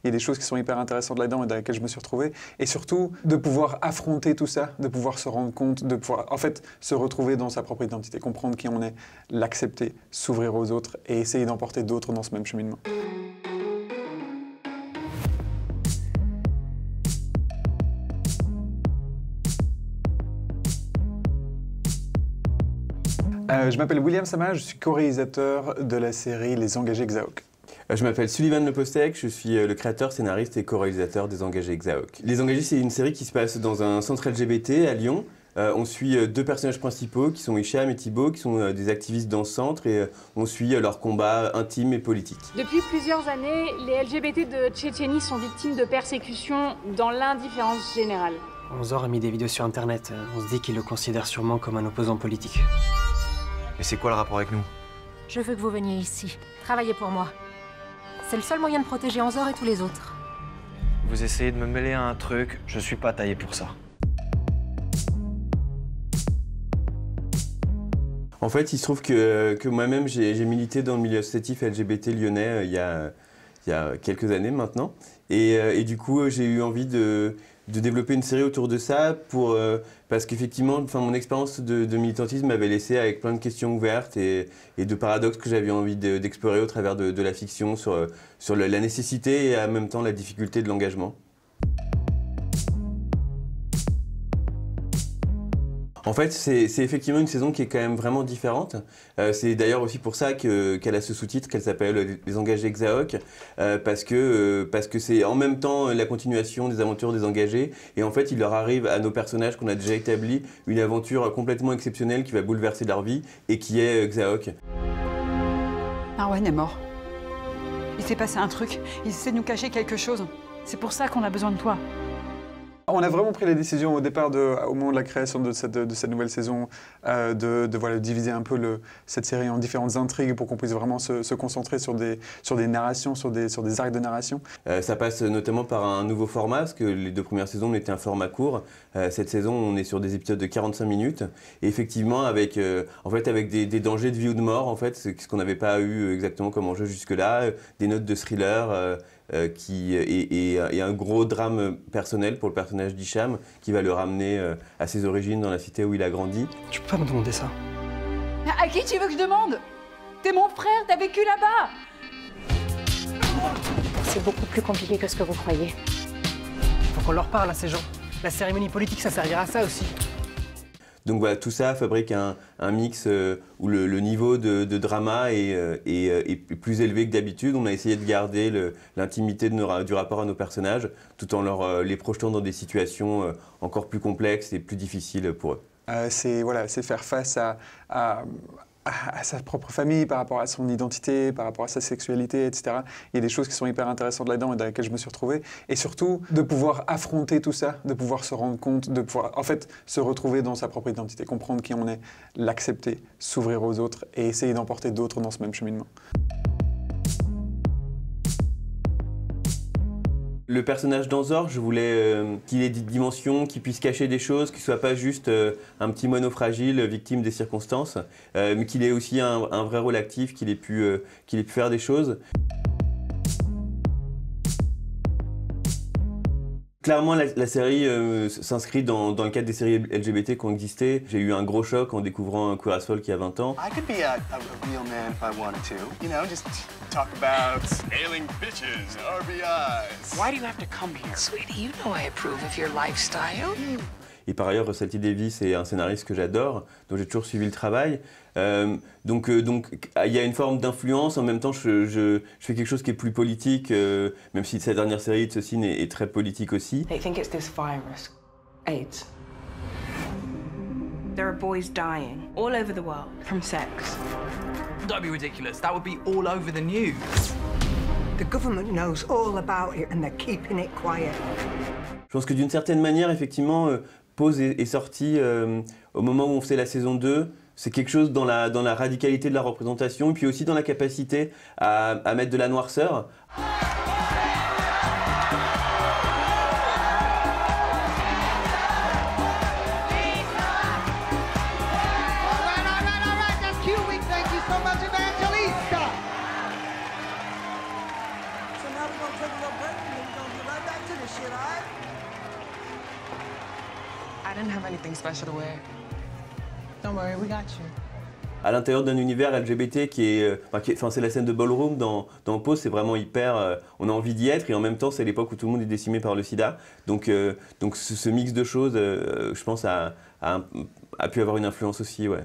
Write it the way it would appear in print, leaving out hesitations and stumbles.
Il y a des choses qui sont hyper intéressantes là-dedans et dans lesquelles je me suis retrouvé. Et surtout, de pouvoir affronter tout ça, de pouvoir se rendre compte, de pouvoir en fait se retrouver dans sa propre identité, comprendre qui on est, l'accepter, s'ouvrir aux autres et essayer d'emporter d'autres dans ce même cheminement. Je m'appelle William Sama, je suis co-réalisateur de la série Les Engagés Xaok. Je m'appelle Sullivan Lepostec, je suis le créateur, scénariste et co-réalisateur des Engagés Xaok. Les Engagés, c'est une série qui se passe dans un centre LGBT à Lyon. On suit deux personnages principaux qui sont Hicham et Thibaut, qui sont des activistes dans ce centre, et on suit leur combat intime et politique. Depuis plusieurs années, les LGBT de Tchétchénie sont victimes de persécutions dans l'indifférence générale. Anzor a mis des vidéos sur internet. On se dit qu'il le considère sûrement comme un opposant politique. Et c'est quoi le rapport avec nous? Je veux que vous veniez ici, travailler pour moi. C'est le seul moyen de protéger Anzor et tous les autres. Vous essayez de me mêler à un truc, je suis pas taillé pour ça. En fait, il se trouve que moi-même, j'ai milité dans le milieu associatif LGBT lyonnais il y a quelques années maintenant. Et du coup, j'ai eu envie de développer une série autour de ça parce qu'effectivement, mon expérience de militantisme m'avait laissé avec plein de questions ouvertes et de paradoxes que j'avais envie d'explorer au travers de la fiction sur la nécessité et en même temps la difficulté de l'engagement. En fait, c'est effectivement une saison qui est quand même vraiment différente. C'est d'ailleurs aussi pour ça qu'elle a ce sous-titre, qu'elle s'appelle Les Engagés Xaok, parce que c'est en même temps la continuation des aventures des engagés. Et en fait, il leur arrive à nos personnages qu'on a déjà établis une aventure complètement exceptionnelle qui va bouleverser leur vie et qui est Xaok. Marwan est mort. Il s'est passé un truc. Il essaie de nous cacher quelque chose. C'est pour ça qu'on a besoin de toi. On a vraiment pris la décision au départ, au moment de la création de cette nouvelle saison, de diviser un peu cette série en différentes intrigues pour qu'on puisse vraiment se concentrer sur des narrations, sur des arcs de narration. Ça passe notamment par un nouveau format, parce que les deux premières saisons, on était un format court. Cette saison, on est sur des épisodes de 45 minutes. Et effectivement, avec des dangers de vie ou de mort, en fait, ce qu'on n'avait pas eu exactement comme enjeu jusque-là, des notes de thriller, et un gros drame personnel pour le personnage d'Hicham qui va le ramener à ses origines dans la cité où il a grandi. Tu peux pas me demander ça. À qui tu veux que je demande? T'es mon frère, t'as vécu là-bas. C'est beaucoup plus compliqué que ce que vous croyez. Faut qu'on leur parle à ces gens. La cérémonie politique, ça servira à ça aussi. Donc voilà, tout ça fabrique un mix où le niveau de drama est plus élevé que d'habitude. On a essayé de garder l'intimité du rapport à nos personnages, tout en les projetant dans des situations encore plus complexes et plus difficiles pour eux. C'est faire face à sa propre famille, par rapport à son identité, par rapport à sa sexualité, etc. Il y a des choses qui sont hyper intéressantes là-dedans et dans lesquelles je me suis retrouvé. Et surtout, de pouvoir affronter tout ça, de pouvoir se rendre compte, de pouvoir en fait se retrouver dans sa propre identité, comprendre qui on est, l'accepter, s'ouvrir aux autres et essayer d'emporter d'autres dans ce même cheminement. Le personnage d'Anzor, je voulais qu'il ait des dimensions, qu'il puisse cacher des choses, qu'il ne soit pas juste un petit mono fragile, victime des circonstances, mais qu'il ait aussi un vrai rôle actif, qu'il ait pu faire des choses. Clairement, la série s'inscrit dans le cadre des séries LGBT qui ont existé. J'ai eu un gros choc en découvrant Queer as Folk il y a 20 ans. I could be a real man if I wanted to. You know, just talk about nailing bitches, RBIs. Why do you have to come here? Sweetie, you know I approve of your lifestyle. Et par ailleurs, Russell T. Davies est un scénariste que j'adore, dont j'ai toujours suivi le travail. Donc, il y a une forme d'influence. En même temps, je fais quelque chose qui est plus politique, même si cette dernière série de Cecine est très politique aussi. They think it's this virus, AIDS. There are boys dying all over the world from sex. Don't be ridiculous. That would be all over the news. The government knows all about it and they're keeping it quiet. Je pense que d'une certaine manière, effectivement, Pause est sorti au moment où on faisait la saison 2. C'est quelque chose dans la radicalité de la représentation, et puis aussi dans la capacité à mettre de la noirceur. So now we're gonna take a little break. I didn't have anything special to wear. Don't worry, we got you. À l'intérieur d'un univers LGBT c'est la scène de ballroom dans Pose, c'est vraiment hyper, on a envie d'y être et en même temps c'est l'époque où tout le monde est décimé par le sida. Donc ce mix de choses, je pense, a pu avoir une influence aussi, ouais.